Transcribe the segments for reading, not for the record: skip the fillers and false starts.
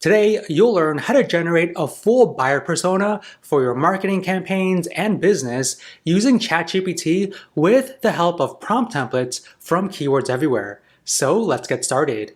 Today, you'll learn how to generate a full buyer persona for your marketing campaigns and business using ChatGPT with the help of prompt templates from Keywords Everywhere. So let's get started.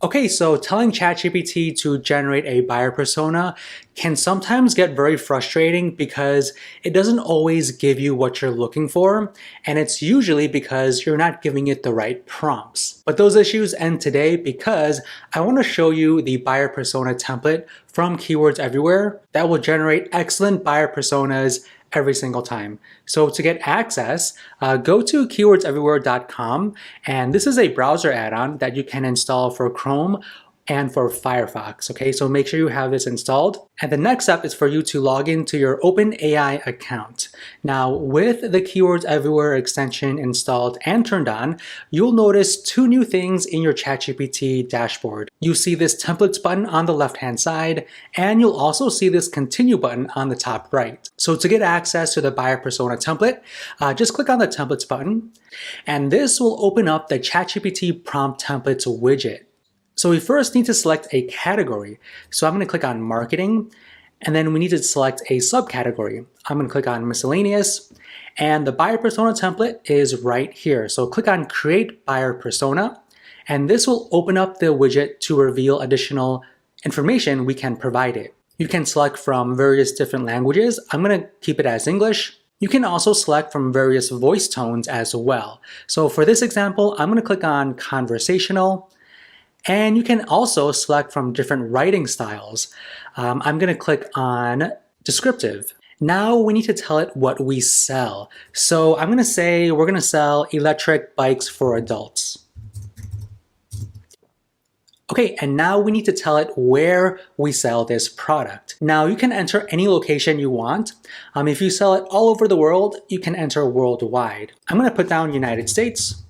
Okay, so telling ChatGPT to generate a buyer persona can sometimes get very frustrating because it doesn't always give you what you're looking for, and it's usually because you're not giving it the right prompts. But those issues end today because I want to show you the buyer persona template from Keywords Everywhere that will generate excellent buyer personas every single time. So to get access, go to keywordseverywhere.com, and this is a browser add-on that you can install for Chrome and for Firefox. Okay, so make sure you have this installed. And the next step is for you to log into your OpenAI account. Now, with the Keywords Everywhere extension installed and turned on, you'll notice two new things in your ChatGPT dashboard. You see this templates button on the left-hand side, and you'll also see this continue button on the top right. So to get access to the buyer persona template, just click on the templates button, and this will open up the ChatGPT prompt templates widget. So we first need to select a category. So I'm going to click on marketing, and then we need to select a subcategory. I'm going to click on miscellaneous, and the buyer persona template is right here. So click on create buyer persona, and this will open up the widget to reveal additional information we can provide it. You can select from various different languages. I'm going to keep it as English. You can also select from various voice tones as well. So for this example, I'm going to click on conversational. And you can also select from different writing styles. I'm going to click on descriptive. Now we need to tell it what we sell. So I'm going to say we're going to sell electric bikes for adults. Okay, and now we need to tell it where we sell this product. Now you can enter any location you want. If you sell it all over the world, you can enter worldwide. I'm going to put down United States.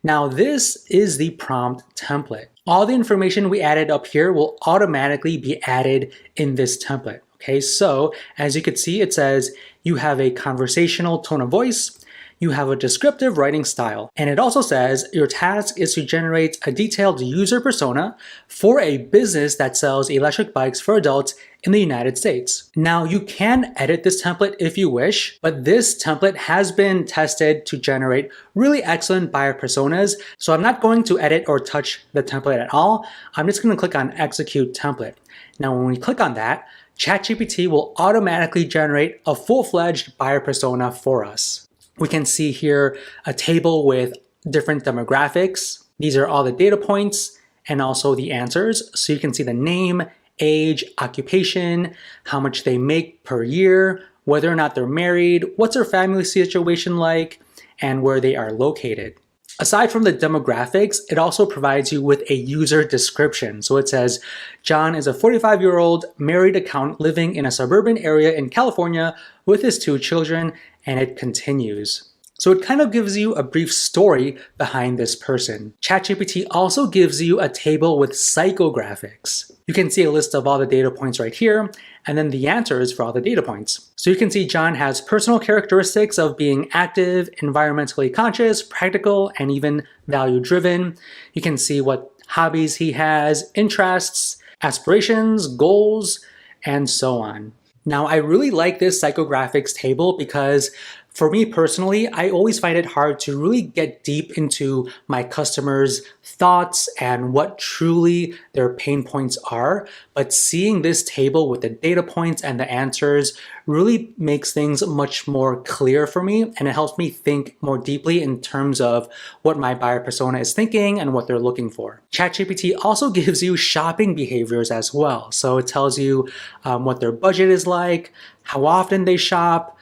Now this is the prompt template. All the information we added up here will automatically be added in this template. Okay, so as you can see, it says you have a conversational tone of voice, you have a descriptive writing style, and it also says your task is to generate a detailed user persona for a business that sells electric bikes for adults in the United States. Now you can edit this template if you wish, but this template has been tested to generate really excellent buyer personas, so I'm not going to edit or touch the template at all. I'm just going to click on execute template. Now when we click on that, ChatGPT will automatically generate a full-fledged buyer persona for us. We can see here a table with different demographics. These are all the data points and also the answers. So you can see the name, age, occupation, how much they make per year, whether or not they're married, what's their family situation like, and where they are located. Aside from the demographics, it also provides you with a user description. So it says, John is a 45-year-old married accountant living in a suburban area in California with his 2 children, and it continues. So it kind of gives you a brief story behind this person. ChatGPT also gives you a table with psychographics. You can see a list of all the data points right here, and then the answers for all the data points. So you can see John has personal characteristics of being active, environmentally conscious, practical, and even value-driven. You can see what hobbies he has, interests, aspirations, goals, and so on. Now, I really like this psychographics table because for me personally, I always find it hard to really get deep into my customers' thoughts and what truly their pain points are. But seeing this table with the data points and the answers really makes things much more clear for me, and it helps me think more deeply in terms of what my buyer persona is thinking and what they're looking for. ChatGPT also gives you shopping behaviors as well. So it tells you what their budget is like, how often they shop,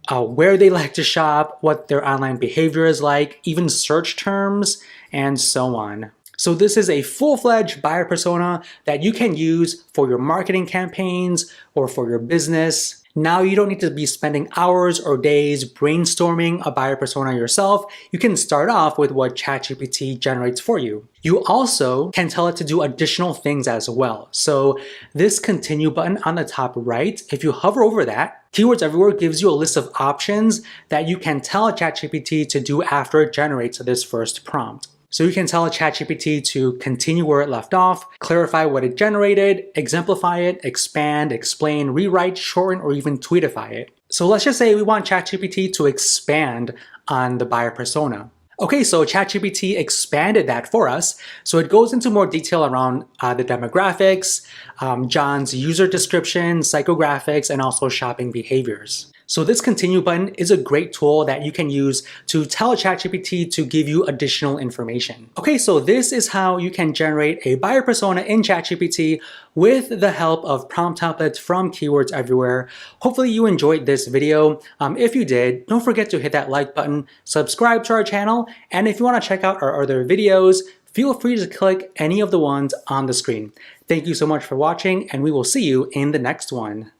where they like to shop, what their online behavior is like, even search terms, and so on. So this is a full-fledged buyer persona that you can use for your marketing campaigns or for your business. Now you don't need to be spending hours or days brainstorming a buyer persona yourself. You can start off with what ChatGPT generates for you. You also can tell it to do additional things as well. So this continue button on the top right, if you hover over that, Keywords Everywhere gives you a list of options that you can tell ChatGPT to do after it generates this first prompt. So you can tell ChatGPT to continue where it left off, clarify what it generated, exemplify it, expand, explain, rewrite, shorten, or even tweetify it. So let's just say we want ChatGPT to expand on the buyer persona. Okay, so ChatGPT expanded that for us. So it goes into more detail around the demographics, John's user description, psychographics, and also shopping behaviors. So this continue button is a great tool that you can use to tell ChatGPT to give you additional information. Okay, so this is how you can generate a buyer persona in ChatGPT with the help of prompt templates from Keywords Everywhere. Hopefully you enjoyed this video. If you did, don't forget to hit that like button, subscribe to our channel, and if you want to check out our other videos, feel free to click any of the ones on the screen. Thank you so much for watching, and we will see you in the next one.